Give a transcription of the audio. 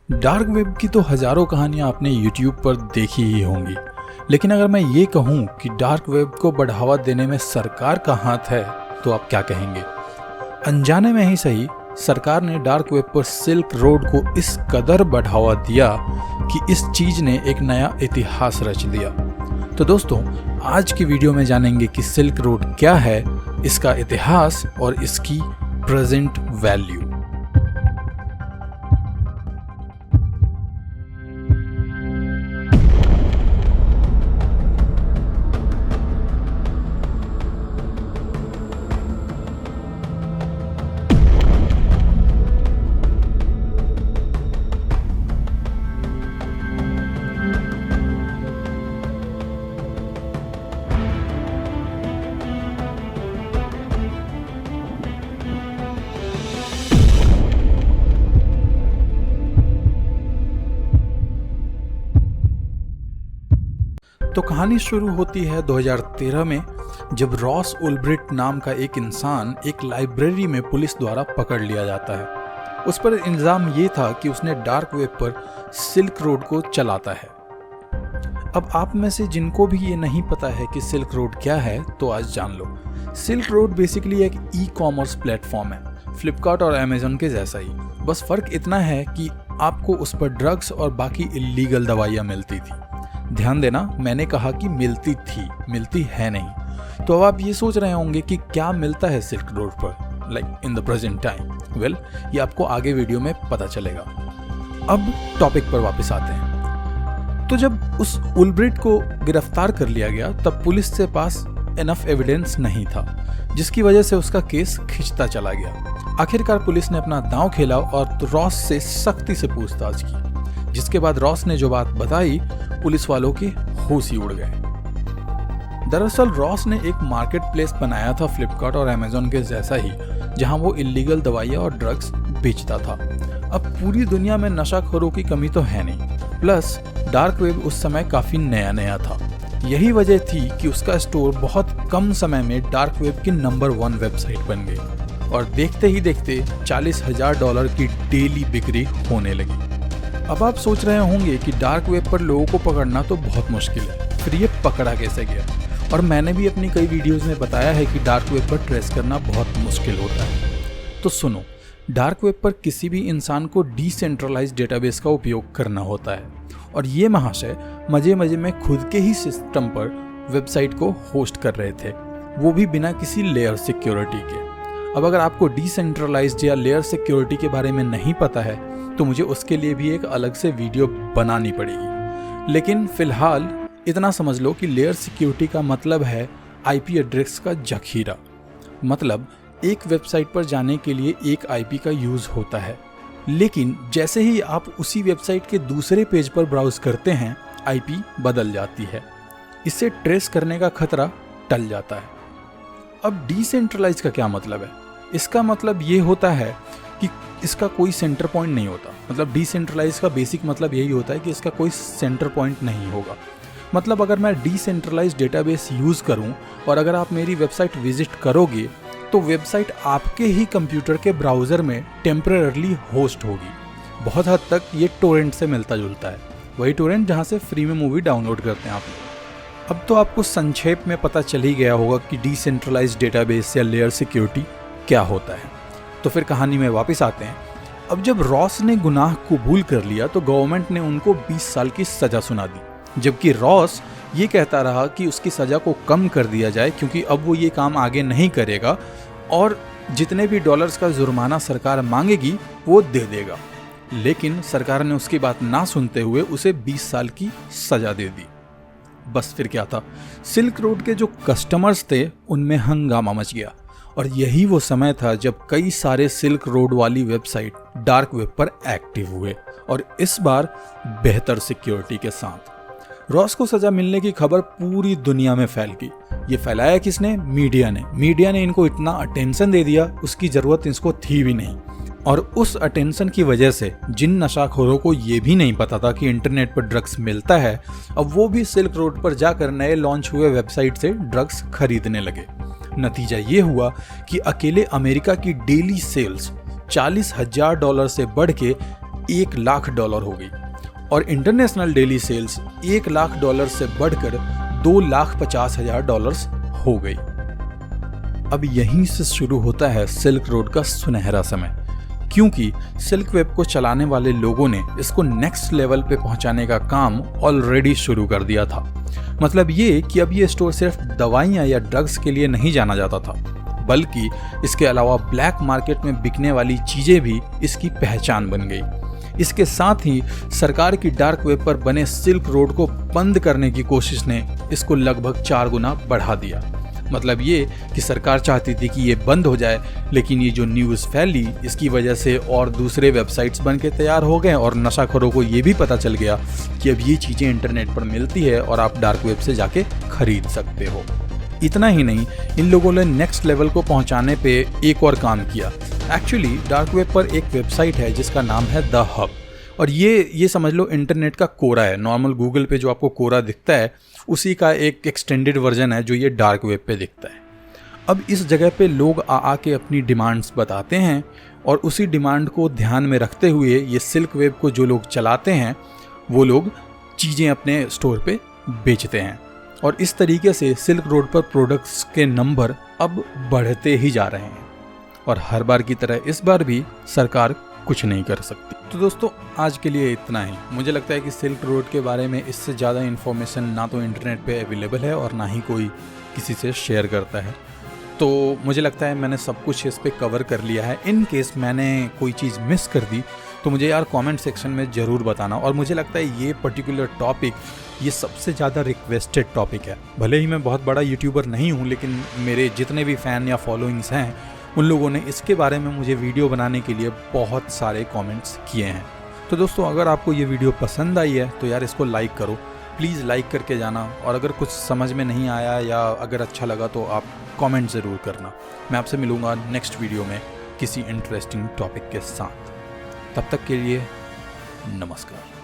Dark web की तो हज़ारों कहानियाँ आपने यूट्यूब पर देखी ही होंगी, लेकिन अगर मैं ये कहूँ कि डार्क वेब को बढ़ावा देने में सरकार का हाथ है तो आप क्या कहेंगे? अनजाने में ही सही, सरकार ने डार्क वेब पर सिल्क रोड को इस कदर बढ़ावा दिया कि इस चीज़ ने एक नया इतिहास रच दिया। तो दोस्तों, आज की वीडियो में जानेंगे कि सिल्क रोड क्या है, इसका इतिहास और इसकी प्रेजेंट वैल्यू। तो कहानी शुरू होती है 2013 में, जब रॉस उल्ब्रिट नाम का एक इंसान एक लाइब्रेरी में पुलिस द्वारा पकड़ लिया जाता है। उस पर इल्ज़ाम ये था कि उसने डार्क वेब पर सिल्क रोड को चलाता है। अब आप में से जिनको भी ये नहीं पता है कि सिल्क रोड क्या है, तो आज जान लो। सिल्क रोड बेसिकली एक ई-कॉमर्स प्लेटफॉर्म है, फ्लिपकार्ट और अमेजन के जैसा ही। बस फ़र्क इतना है कि आपको उस पर ड्रग्स और बाकी इल्लीगल दवाइयाँ मिलती थी। ध्यान देना, मैंने कहा कि मिलती थी, मिलती है नहीं। तो अब आप ये सोच रहे होंगे कि क्या मिलता है सिल्क रोड पर, like in the present time. Well, ये आपको आगे वीडियो में पता चलेगा। अब टॉपिक पर वापस आते हैं। तो जब उस उल्ब्रिट को गिरफ्तार कर लिया गया, तब पुलिस के पास इनफ एविडेंस नहीं था, जिसकी वजह से उसका केस खिंचता चला गया। आखिरकार पुलिस ने अपना दांव खेला और रॉस से सख्ती से पूछताछ की, जिसके बाद रॉस ने जो बात बताई, पुलिस वालों के होश ही उड़ गए। दरअसल रॉस ने एक मार्केट प्लेस बनाया था फ्लिपकार्ट और अमेजन के जैसा ही, जहां वो इल्लीगल दवाइयां और ड्रग्स बेचता था। अब पूरी दुनिया में नशाखोरों की कमी तो है नहीं, प्लस डार्क वेब उस समय काफी नया नया था। यही वजह थी कि उसका स्टोर बहुत कम समय में डार्क वेब की नंबर 1 वेबसाइट बन गई और देखते ही देखते $40,000 की डेली बिक्री होने लगी। अब आप सोच रहे होंगे कि डार्क वेब पर लोगों को पकड़ना तो बहुत मुश्किल है, फिर ये पकड़ा कैसे गया? और मैंने भी अपनी कई वीडियोस में बताया है कि डार्क वेब पर ट्रेस करना बहुत मुश्किल होता है। तो सुनो, डार्क वेब पर किसी भी इंसान को डिसेंट्रलाइज्ड डेटाबेस का उपयोग करना होता है, और ये महाशय मजे मजे में खुद के ही सिस्टम पर वेबसाइट को होस्ट कर रहे थे, वो भी बिना किसी लेयर सिक्योरिटी के। अब अगर आपको डिसेंट्रलाइज्ड या लेयर सिक्योरिटी के बारे में नहीं पता है, तो मुझे उसके लिए भी एक अलग से वीडियो बनानी पड़ेगी। लेकिन फिलहाल इतना समझ लो कि लेयर सिक्योरिटी का मतलब है आईपी एड्रेस का जखीरा। मतलब एक वेबसाइट पर जाने के लिए एक आईपी का यूज़ होता है, लेकिन जैसे ही आप उसी वेबसाइट के दूसरे पेज पर ब्राउज करते हैं, आईपी बदल जाती है। इससे ट्रेस करने का खतरा टल जाता है। अब डिसेंट्रलाइज का क्या मतलब है? इसका मतलब ये होता है कि इसका कोई सेंटर पॉइंट नहीं होता। मतलब डिसेंट्रलाइज का बेसिक मतलब यही होता है कि इसका कोई सेंटर पॉइंट नहीं होगा। मतलब अगर मैं डिसेंट्रलाइज डेटाबेस यूज़ करूं और अगर आप मेरी वेबसाइट विजिट करोगे, तो वेबसाइट आपके ही कंप्यूटर के ब्राउज़र में टेम्परेरली होस्ट होगी। बहुत हद तक ये टोरेंट से मिलता जुलता है, वही टोरेंट जहाँ से फ्री में मूवी डाउनलोड करते हैं आप लोग। अब तो आपको संक्षेप में पता चल ही गया होगा कि डिसेंट्रलाइज डेटाबेस या लेयर सिक्योरिटी क्या होता है। तो फिर कहानी में वापस आते हैं। अब जब रॉस ने गुनाह कबूल कर लिया, तो गवर्नमेंट ने उनको 20 साल की सज़ा सुना दी, जबकि रॉस ये कहता रहा कि उसकी सज़ा को कम कर दिया जाए, क्योंकि अब वो ये काम आगे नहीं करेगा और जितने भी डॉलर्स का जुर्माना सरकार मांगेगी वो दे देगा। लेकिन सरकार ने उसकी बात ना सुनते हुए उसे 20 साल की सज़ा दे दी। बस फिर क्या था, सिल्क रोड के जो कस्टमर्स थे उनमें हंगामा मच गया, और यही वो समय था जब कई सारे सिल्क रोड वाली वेबसाइट डार्क वेब पर एक्टिव हुए, और इस बार बेहतर सिक्योरिटी के साथ। रॉस को सजा मिलने की खबर पूरी दुनिया में फैल गई। ये फैलाया किसने? मीडिया ने। मीडिया ने इनको इतना अटेंशन दे दिया, उसकी ज़रूरत इसको थी भी नहीं। और उस अटेंशन की वजह से जिन नशाखोरों को ये भी नहीं पता था कि इंटरनेट पर ड्रग्स मिलता है, अब वो भी सिल्क रोड पर जाकर नए लॉन्च हुए वेबसाइट से ड्रग्स खरीदने लगे। नतीजा ये हुआ कि अकेले अमेरिका की डेली सेल्स $40,000 से बढ़ के $1,00,000 हो गई और इंटरनेशनल डेली सेल्स $1,00,000 से बढ़कर $2,50,000 हो गई। अब यहीं से शुरू होता है सिल्क रोड का सुनहरा समय, क्योंकि सिल्क वेब को चलाने वाले लोगों ने इसको नेक्स्ट लेवल पे पहुंचाने का काम ऑलरेडी शुरू कर दिया था। मतलब ये कि अब ये स्टोर सिर्फ दवाइयाँ या ड्रग्स के लिए नहीं जाना जाता था, बल्कि इसके अलावा ब्लैक मार्केट में बिकने वाली चीज़ें भी इसकी पहचान बन गई। इसके साथ ही सरकार की डार्क वेब पर बने सिल्क रोड को बंद करने की कोशिश ने इसको लगभग 4 गुना बढ़ा दिया। मतलब ये कि सरकार चाहती थी कि ये बंद हो जाए, लेकिन ये जो न्यूज़ फैली इसकी वजह से और दूसरे वेबसाइट्स बन के तैयार हो गए और नशाखोरों को ये भी पता चल गया कि अब ये चीज़ें इंटरनेट पर मिलती है और आप डार्क वेब से जाके खरीद सकते हो। इतना ही नहीं, इन लोगों ने नेक्स्ट लेवल को पहुंचाने पे एक और काम किया। एक्चुअली डार्क वेब पर एक वेबसाइट है जिसका नाम है द हब, और ये समझ लो इंटरनेट का कोरा है। नॉर्मल गूगल पे जो आपको कोरा दिखता है उसी का एक एक्सटेंडेड वर्जन है जो ये डार्क वेब पे दिखता है। अब इस जगह पे लोग आके अपनी डिमांड्स बताते हैं और उसी डिमांड को ध्यान में रखते हुए ये सिल्क वेब को जो लोग चलाते हैं वो लोग चीज़ें अपने स्टोर पे बेचते हैं, और इस तरीके से सिल्क रोड पर प्रोडक्ट्स के नंबर अब बढ़ते ही जा रहे हैं और हर बार की तरह इस बार भी सरकार कुछ नहीं कर सकती। तो दोस्तों आज के लिए इतना ही। मुझे लगता है कि सिल्क रोड के बारे में इससे ज़्यादा इन्फॉर्मेशन ना तो इंटरनेट पे अवेलेबल है और ना ही कोई किसी से शेयर करता है। तो मुझे लगता है मैंने सब कुछ इस पे कवर कर लिया है। इन केस मैंने कोई चीज़ मिस कर दी तो मुझे यार कमेंट सेक्शन में ज़रूर बताना। और मुझे लगता है ये पर्टिकुलर टॉपिक ये सबसे ज़्यादा रिक्वेस्टेड टॉपिक है। भले ही मैं बहुत बड़ा यूट्यूबर नहीं हूँ, लेकिन मेरे जितने भी फ़ैन या फॉलोइंग्स हैं उन लोगों ने इसके बारे में मुझे वीडियो बनाने के लिए बहुत सारे कमेंट्स किए हैं। तो दोस्तों अगर आपको ये वीडियो पसंद आई है तो यार इसको लाइक करो, प्लीज़ लाइक करके जाना। और अगर कुछ समझ में नहीं आया या अगर अच्छा लगा तो आप कमेंट ज़रूर करना। मैं आपसे मिलूँगा नेक्स्ट वीडियो में किसी इंटरेस्टिंग टॉपिक के साथ। तब तक के लिए नमस्कार।